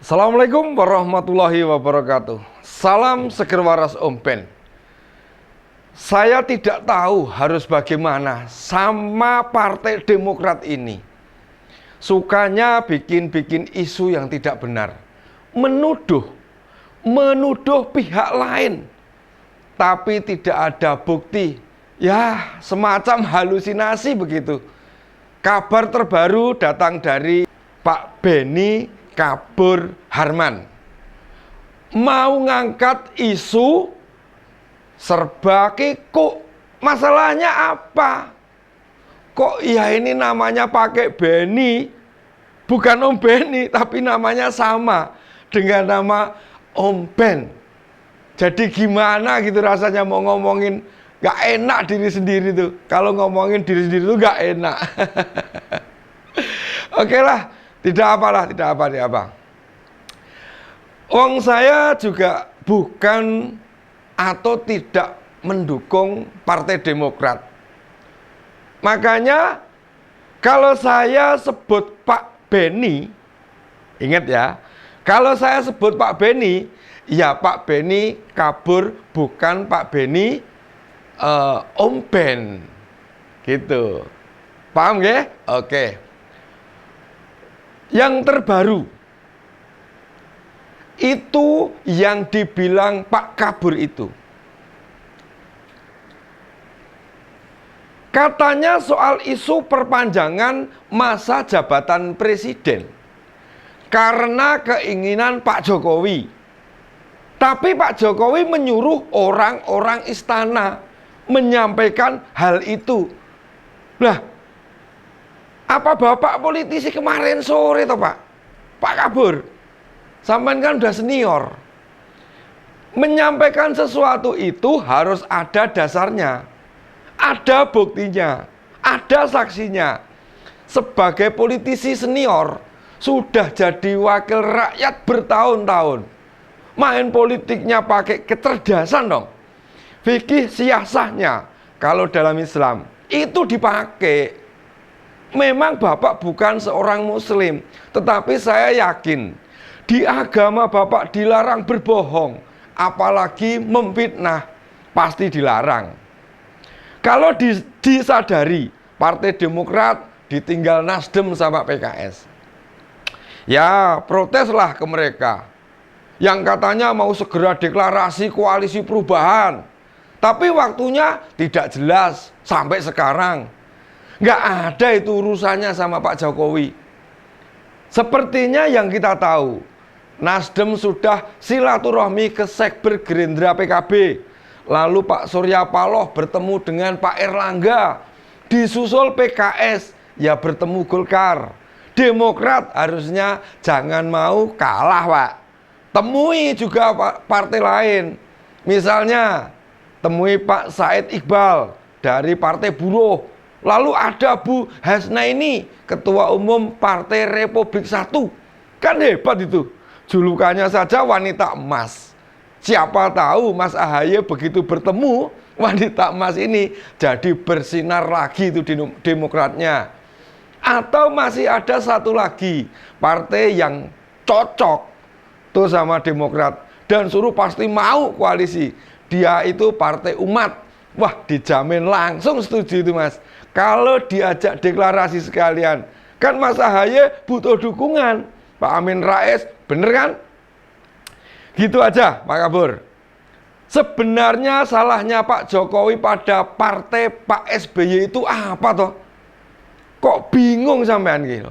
Assalamualaikum warahmatullahi wabarakatuh. Salam seger waras Om Ben. Saya tidak tahu harus bagaimana sama Partai Demokrat ini. Sukanya bikin-bikin isu yang tidak benar. Menuduh pihak lain. Tapi tidak ada bukti. Ya, semacam halusinasi begitu. Kabar terbaru datang dari Pak Beni Kabur Harman. Mau ngangkat isu serba kikuk. Masalahnya apa? Kok ya ini namanya pakai Beni, bukan Om Beni, tapi namanya sama dengan nama Om Ben. Jadi gimana gitu rasanya mau ngomongin gak enak diri sendiri tuh. Kalau ngomongin diri sendiri tuh gak enak. Oke lah, tidak apa. Wong saya juga bukan atau tidak mendukung Partai Demokrat. Makanya kalau saya sebut Pak Beni, ingat ya, kalau saya sebut Pak Beni, ya Pak Beni Kabur, bukan Pak Beni Om Ben. Gitu. Paham ya? Oke. Yang terbaru itu yang dibilang Pak Kabur itu. Katanya soal isu perpanjangan masa jabatan presiden karena keinginan Pak Jokowi. Tapi Pak Jokowi menyuruh orang-orang istana menyampaikan hal itu. Lah, apa Bapak politisi kemarin sore toh Pak? Pak Kabur, sampean kan udah senior. Menyampaikan sesuatu itu harus ada dasarnya. Ada buktinya, ada saksinya. Sebagai politisi senior, sudah jadi wakil rakyat bertahun-tahun. Main politiknya pakai kecerdasan dong. Fikih siasahnya, kalau dalam Islam, itu dipakai. Memang Bapak bukan seorang muslim, tetapi saya yakin di agama Bapak dilarang berbohong, apalagi memfitnah, pasti dilarang. Kalau disadari Partai Demokrat ditinggal Nasdem sama PKS, ya proteslah ke mereka yang katanya mau segera deklarasi koalisi perubahan, tapi waktunya tidak jelas sampai sekarang. Nggak ada itu urusannya sama Pak Jokowi. Sepertinya yang kita tahu, Nasdem sudah silaturahmi ke Sekber Gerindra PKB. Lalu Pak Surya Paloh bertemu dengan Pak Erlangga. Disusul PKS, ya bertemu Golkar. Demokrat harusnya jangan mau kalah Pak. Temui juga partai lain. Misalnya, temui Pak Said Iqbal dari Partai Buruh. Lalu ada Bu Hasnaini, Ketua Umum Partai Republik 1. Kan hebat itu. Julukannya saja wanita emas. Siapa tahu Mas Ahaye begitu bertemu wanita emas ini jadi bersinar lagi itu di Demokratnya. Atau masih ada satu lagi partai yang cocok tuh sama Demokrat dan suruh pasti mau koalisi. Dia itu Partai Umat. Wah, dijamin langsung setuju itu Mas. Kalau diajak deklarasi sekalian, kan Mas Ahaye butuh dukungan. Pak Amin Rais, bener kan? Gitu aja Pak Kabur. Sebenarnya salahnya Pak Jokowi pada partai Pak SBY itu apa toh? Kok bingung sampean gitu?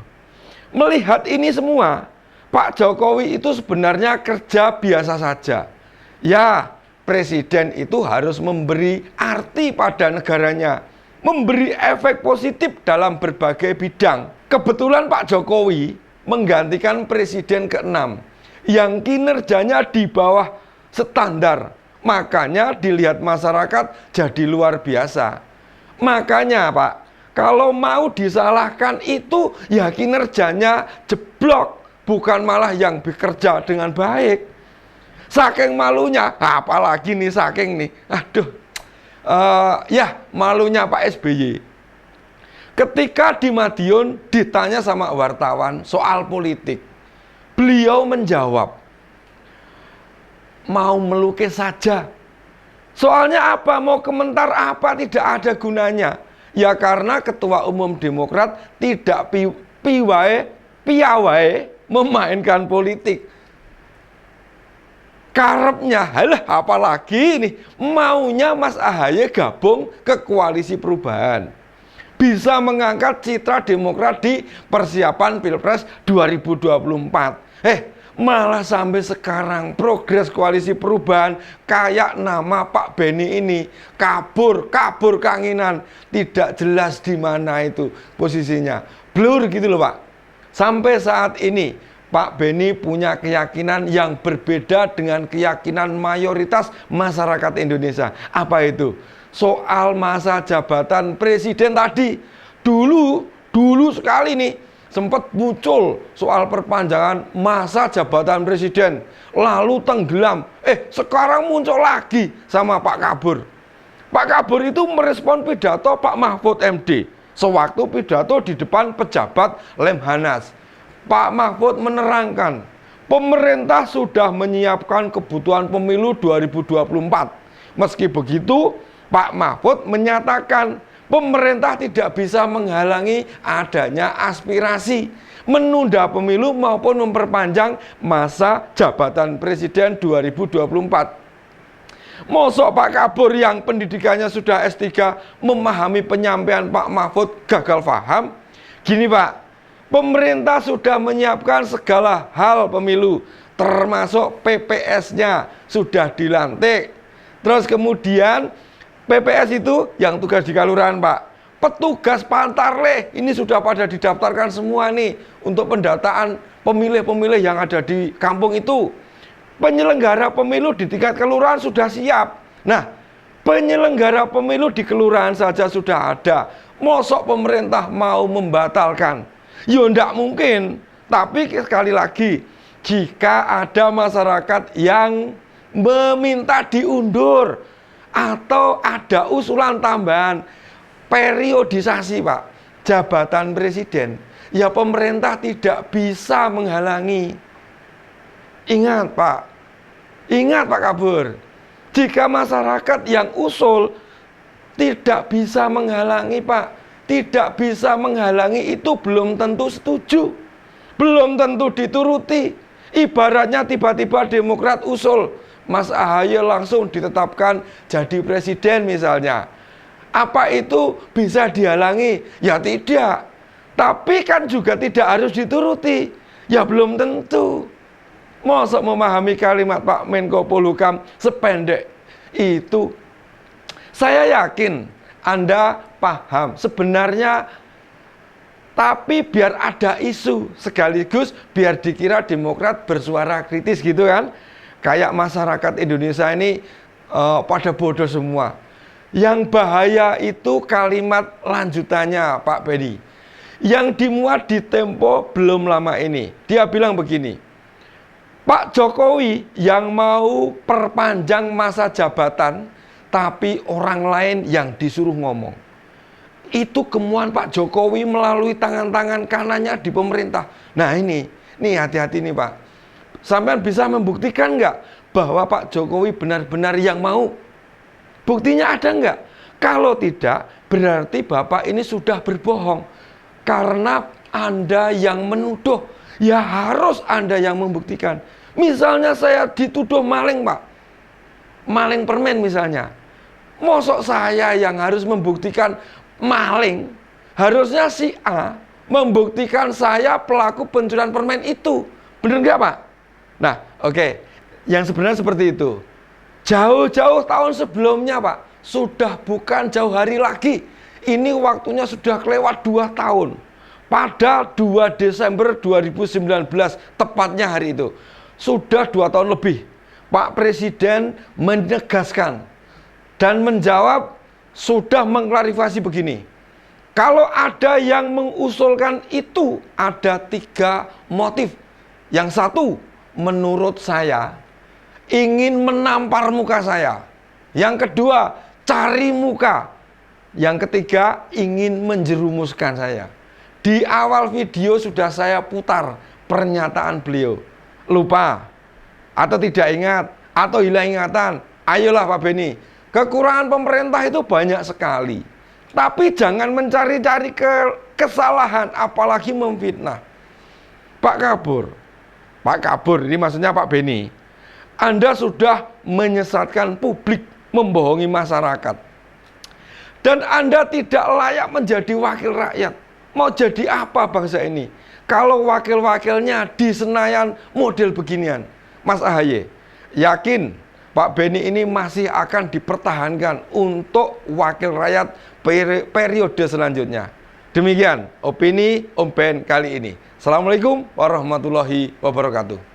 Melihat ini semua, Pak Jokowi itu sebenarnya kerja biasa saja. Ya, presiden itu harus memberi arti pada negaranya, memberi efek positif dalam berbagai bidang. Kebetulan Pak Jokowi menggantikan presiden ke-6 yang kinerjanya di bawah standar. Makanya dilihat masyarakat jadi luar biasa. Makanya Pak, kalau mau disalahkan itu ya kinerjanya jeblok, bukan malah yang bekerja dengan baik. Saking malunya, apalagi nih saking nih, aduh, ya malunya Pak SBY. Ketika di Madiun ditanya sama wartawan soal politik, Beliau menjawab, mau melukis saja. Soalnya apa? Mau komentar apa? Tidak ada gunanya. Ya karena Ketua Umum Demokrat tidak piawai memainkan politik. Karepnya, halah apalagi nih, maunya Mas Ahaye gabung ke koalisi perubahan. Bisa mengangkat citra Demokrat di persiapan Pilpres 2024. Malah sampai sekarang progres koalisi perubahan kayak nama Pak Beni ini kabur kanginan, tidak jelas di mana itu posisinya. Blur gitu loh Pak. Sampai saat ini Pak Beni punya keyakinan yang berbeda dengan keyakinan mayoritas masyarakat Indonesia. Apa itu? Soal masa jabatan presiden tadi. Dulu sekali nih sempat muncul soal perpanjangan masa jabatan presiden, lalu tenggelam. Sekarang muncul lagi sama Pak Kabur. Pak Kabur itu merespon pidato Pak Mahfud MD sewaktu pidato di depan pejabat Lemhanas. Pak Mahfud menerangkan, pemerintah sudah menyiapkan kebutuhan pemilu 2024. Meski begitu, Pak Mahfud menyatakan pemerintah tidak bisa menghalangi adanya aspirasi menunda pemilu maupun memperpanjang masa jabatan presiden 2024. Mosok Pak Kabur yang pendidikannya sudah S3 memahami penyampaian Pak Mahfud gagal paham? Gini Pak, pemerintah sudah menyiapkan segala hal pemilu, termasuk PPS-nya sudah dilantik. Terus kemudian PPS itu yang tugas di kelurahan Pak, petugas Pantarleh ini sudah pada didaftarkan semua nih untuk pendataan pemilih-pemilih yang ada di kampung itu. Penyelenggara pemilu di tingkat kelurahan sudah siap. Nah, penyelenggara pemilu di kelurahan saja sudah ada. Mosok pemerintah mau membatalkan? Ya enggak mungkin. Tapi sekali lagi, jika ada masyarakat yang meminta diundur atau ada usulan tambahan periodisasi Pak jabatan presiden, ya pemerintah tidak bisa menghalangi. Ingat Pak Kabur, jika masyarakat yang usul tidak bisa menghalangi Pak, tidak bisa menghalangi itu belum tentu setuju, belum tentu dituruti. Ibaratnya tiba-tiba Demokrat usul Mas Ahaye langsung ditetapkan jadi presiden misalnya. Apa itu bisa dihalangi? Ya tidak. Tapi kan juga tidak harus dituruti. Ya belum tentu. Mosok memahami kalimat Pak Menko Polhukam sependek itu. Saya yakin Anda paham sebenarnya, tapi biar ada isu sekaligus biar dikira Demokrat bersuara kritis gitu kan. Kayak masyarakat Indonesia ini pada bodoh semua. Yang bahaya itu kalimat lanjutannya Pak Beni, yang dimuat di Tempo belum lama ini. Dia bilang begini, Pak Jokowi yang mau perpanjang masa jabatan, tapi orang lain yang disuruh ngomong. Itu kemuan Pak Jokowi melalui tangan-tangan kanannya di pemerintah. Nah ini hati-hati nih Pak. Sampean bisa membuktikan nggak bahwa Pak Jokowi benar-benar yang mau? Buktinya ada nggak? Kalau tidak, berarti Bapak ini sudah berbohong. Karena Anda yang menuduh, ya harus Anda yang membuktikan. Misalnya saya dituduh maling Pak, maling permen misalnya. Mosok saya yang harus membuktikan maling? Harusnya si A membuktikan saya pelaku pencurian permen itu. Bener nggak Pak? Nah, oke. Yang sebenarnya seperti itu. Jauh-jauh tahun sebelumnya Pak, sudah bukan jauh hari lagi. Ini waktunya sudah kelewat 2 tahun. Pada 2 Desember 2019, tepatnya hari itu. Sudah 2 tahun lebih. Pak Presiden menegaskan dan menjawab, sudah mengklarifikasi begini. Kalau ada yang mengusulkan itu, ada 3 motif. Yang satu, menurut saya, ingin menampar muka saya. Yang kedua, cari muka. Yang ketiga, ingin menjerumuskan saya. Di awal video sudah saya putar pernyataan beliau. Lupa atau tidak ingat atau hilang ingatan. Ayolah Pak Beni, kekurangan pemerintah itu banyak sekali. Tapi jangan mencari-cari kesalahan, apalagi memfitnah. Pak Kabur, ini maksudnya Pak Beni, Anda sudah menyesatkan publik, membohongi masyarakat. Dan Anda tidak layak menjadi wakil rakyat. Mau jadi apa bangsa ini? Kalau wakil-wakilnya di Senayan model beginian. Mas AHY, yakin Pak Beni ini masih akan dipertahankan untuk wakil rakyat periode selanjutnya. Demikian opini Om Ben kali ini. Assalamualaikum warahmatullahi wabarakatuh.